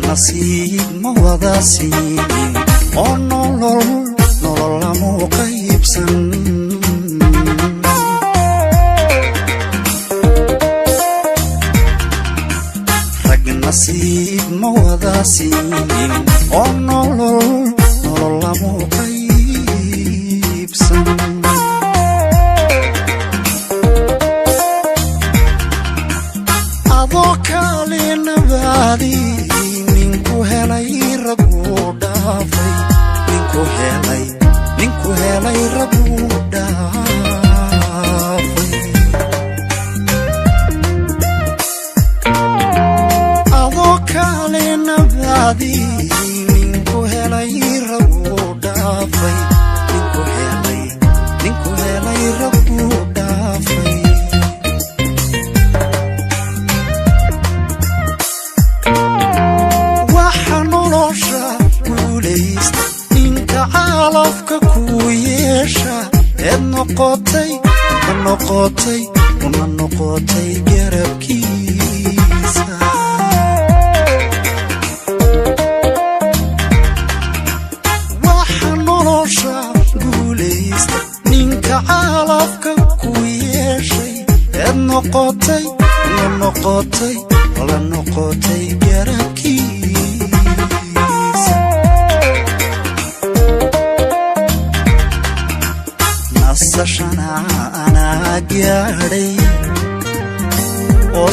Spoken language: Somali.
nasiib ma wada siinin oo nolol lamu qaybsan rag nasiib ma wada siinin oo nolol lamu qaybsan adoo kale nabadi ninku helay ragu dhaafay ninku helay ragu dhaafay adoo kale nabadi ninku helay ragu dhaafay ninku helay ragu dhaafay calafka ku yeesha una noqotay garabkiisa waxa nolosha guulaysta ninka calafka ku yeeshay una noqotay garabkiisa nasashana ana gaadhay oo